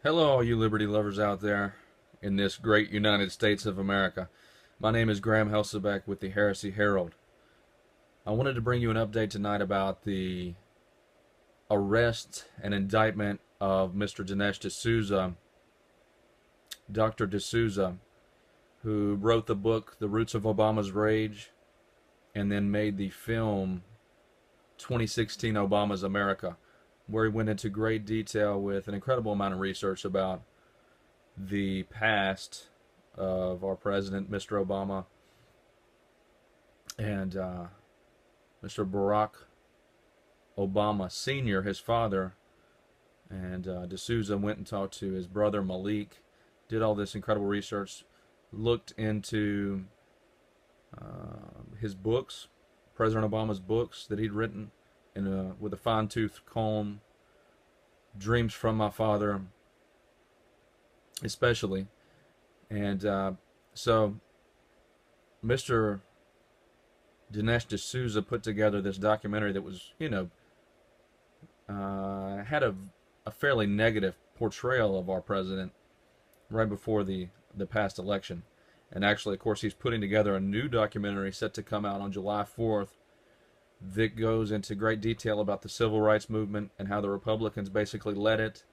Hello, all you liberty lovers out there in this great United States of America. My name is Graham Helsebeck with the Heresy Herald. I wanted to bring you an update tonight about the arrest and indictment of Mr. Dinesh D'Souza, Dr. D'Souza, who wrote the book The Roots of Obama's Rage and then made the film 2016 Obama's America, where he went into great detail with an incredible amount of research about the past of our president, Mr. Obama, and Mr. Barack Obama Sr., his father. And D'Souza went and talked to his brother Malik, did all this incredible research, looked into his books, President Obama's books that he'd written with a fine-tooth comb, Dreams from My Father, especially. And so Mr. Dinesh D'Souza put together this documentary that was, had a fairly negative portrayal of our president right before the past election. And actually, of course, he's putting together a new documentary set to come out on July 4th that goes into great detail about the civil rights movement and how the Republicans basically led it.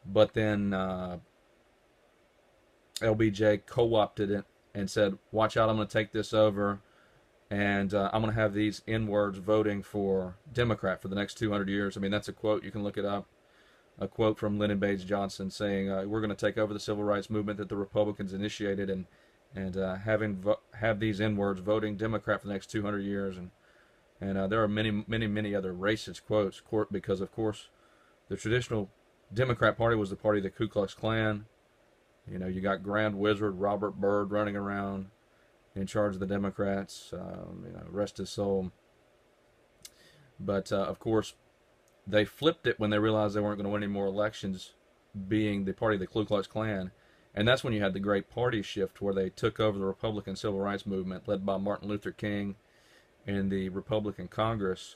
But then LBJ co-opted it and said, watch out, I'm going to take this over, and I'm going to have these N-words voting for Democrat for the next 200 years. I mean, that's a quote. You can look it up. A quote from Lyndon Baines Johnson saying, we're going to take over the civil rights movement that the Republicans initiated and have these N-words voting Democrat for the next 200 years. And there are many other racist quotes because, of course, the traditional Democrat Party was the party of the Ku Klux Klan. You know, you got Grand Wizard Robert Byrd running around in charge of the Democrats. Rest his soul. But, of course, they flipped it when they realized they weren't going to win any more elections being the party of the Ku Klux Klan. And that's when you had the great party shift where they took over the Republican civil rights movement led by Martin Luther King and the Republican Congress.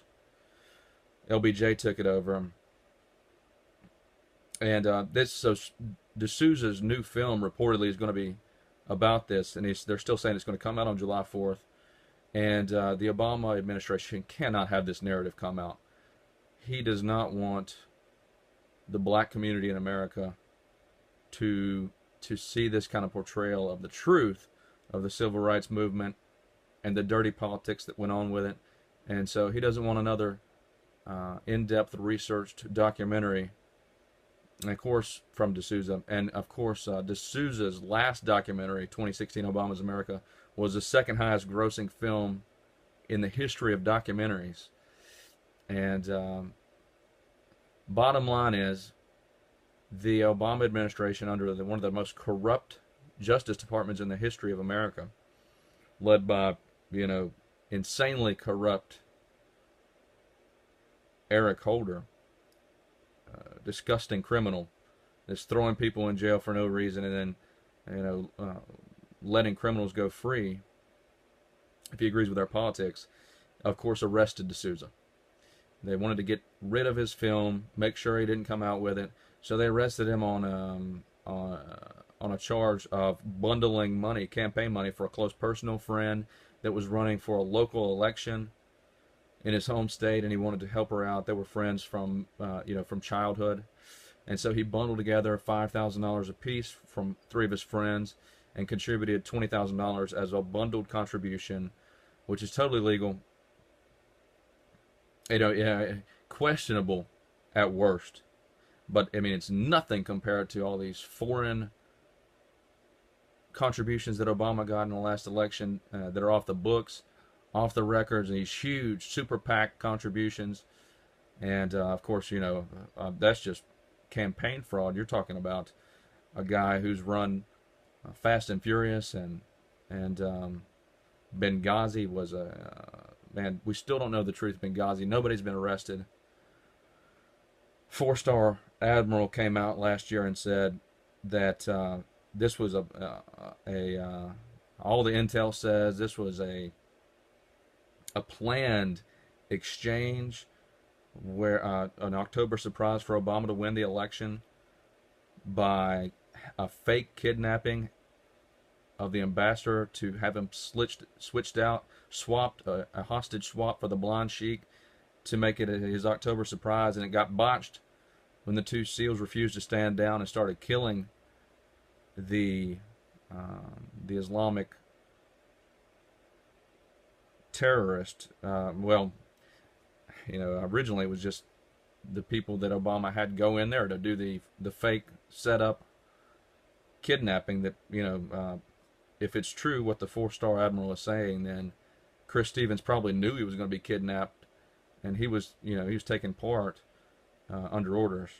LBJ took it over. And D'Souza's new film reportedly is going to be about this, and they're still saying it's going to come out on July 4th. And the Obama administration cannot have this narrative come out. He does not want the black community in America to see this kind of portrayal of the truth of the civil rights movement and the dirty politics that went on with it. And so he doesn't want another in-depth researched documentary, and of course, from D'Souza. And of course, D'Souza's last documentary, 2016 Obama's America, was the second highest grossing film in the history of documentaries. And bottom line is, the Obama administration, under one of the most corrupt justice departments in the history of America, led by, insanely corrupt Eric Holder, disgusting criminal that's throwing people in jail for no reason and then, letting criminals go free if he agrees with their politics, of course, arrested D'Souza. They wanted to get rid of his film, make sure he didn't come out with it, so they arrested him on a charge of bundling money, campaign money, for a close personal friend that was running for a local election in his home state, and he wanted to help her out. They were friends from from childhood, and so he bundled together $5,000 apiece from three of his friends and contributed $20,000 as a bundled contribution, which is totally legal. Questionable at worst, but I mean, it's nothing compared to all these foreign contributions that Obama got in the last election that are off the books, off the records, and these huge super PAC contributions. And of course, that's just campaign fraud. You're talking about a guy who's run Fast and Furious, and Benghazi was man, we still don't know the truth of Benghazi. Nobody's been arrested. Four-star admiral came out last year and said that this was all the intel says this was a planned exchange where an October surprise for Obama to win the election, by a fake kidnapping of the ambassador to have him switched out, swapped, a hostage swap for the blonde sheik to make it his October surprise, and it got botched when the two SEALs refused to stand down and started killing the Islamic terrorist. Well, originally it was just the people that Obama had go in there to do the fake setup kidnapping. That if it's true what the 4-star admiral is saying, then Chris Stevens probably knew he was going to be kidnapped, and he was taking part under orders.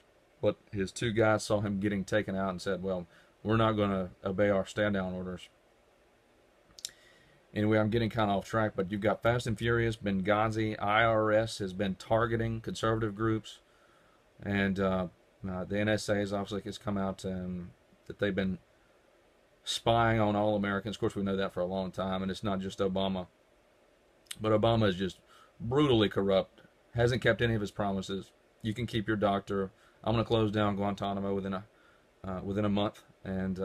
But his two guys saw him getting taken out and said, "Well, we're not going to obey our stand-down orders." Anyway, I'm getting kind of off track, but you've got Fast and Furious, Benghazi, IRS has been targeting conservative groups, and the NSA has obviously come out that they've been spying on all Americans. Of course, we know that for a long time, and it's not just Obama. But Obama is just brutally corrupt, hasn't kept any of his promises. You can keep your doctor. I'm going to close down Guantanamo within a month, and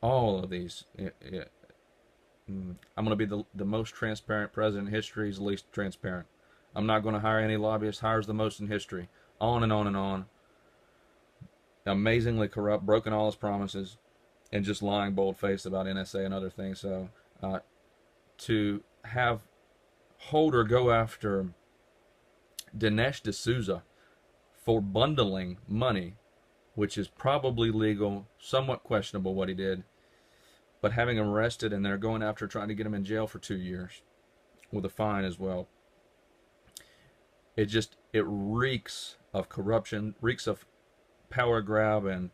all of these. I'm going to be the most transparent president in history. He's the least transparent. I'm not going to hire any lobbyist. Hires the most in history. On and on and on. Amazingly corrupt, broken all his promises, and just lying bold-faced about NSA and other things. So to have Holder go after Dinesh D'Souza for bundling money, which is probably legal, somewhat questionable what he did, but having him arrested, and they're going after trying to get him in jail for 2 years with a fine as well. It reeks of corruption, reeks of power grab and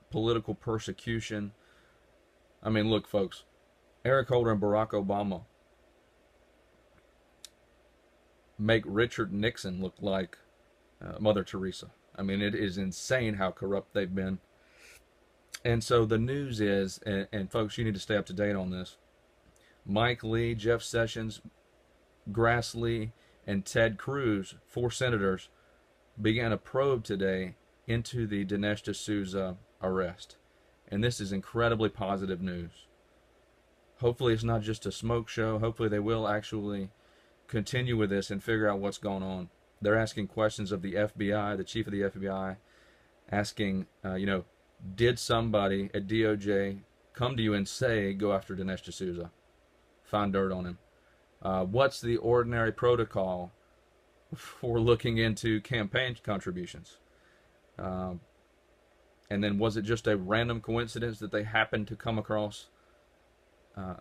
political persecution. I mean, look, folks, Eric Holder and Barack Obama make Richard Nixon look like Mother Teresa. I mean, it is insane how corrupt they've been. And so the news is, and folks, you need to stay up to date on this, Mike Lee, Jeff Sessions, Grassley, and Ted Cruz, 4 senators, began a probe today into the Dinesh D'Souza arrest. And this is incredibly positive news. Hopefully it's not just a smoke show. Hopefully they will actually continue with this and figure out what's going on. They're asking questions of the FBI, the chief of the FBI, asking, did somebody at DOJ come to you and say, go after Dinesh D'Souza, find dirt on him? What's the ordinary protocol for looking into campaign contributions? And then was it just a random coincidence that they happened to come across a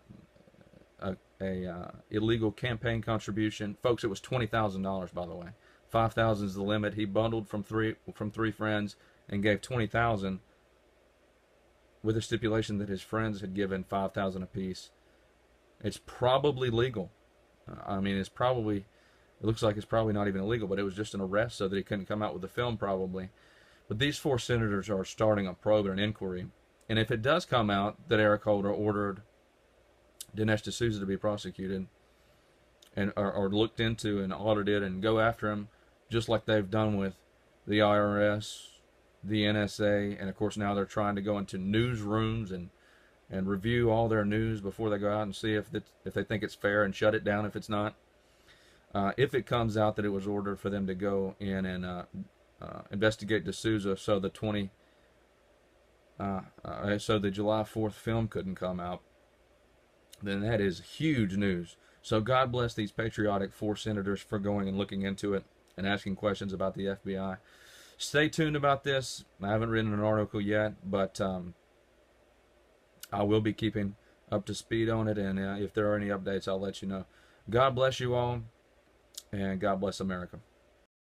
illegal campaign contribution? Folks, it was $20,000, by the way. $5,000 is the limit. He bundled from three friends and gave $20,000 with a stipulation that his friends had given $5,000 apiece. It's probably legal. I mean, it looks like it's probably not even illegal, but it was just an arrest so that he couldn't come out with the film probably. But these 4 senators are starting a probe or an inquiry. And if it does come out that Eric Holder ordered Dinesh D'Souza to be prosecuted and or looked into and audited and go after him, just like they've done with the IRS, the NSA, and of course now they're trying to go into newsrooms and review all their news before they go out and see if they think it's fair and shut it down if it's not. If it comes out that it was ordered for them to go in and investigate D'Souza so the July 4th film couldn't come out, then that is huge news. So God bless these patriotic 4 senators for going and looking into it and asking questions about the FBI. Stay tuned about this. I haven't written an article yet, but I will be keeping up to speed on it, and if there are any updates, I'll let you know. God bless you all, and God bless America.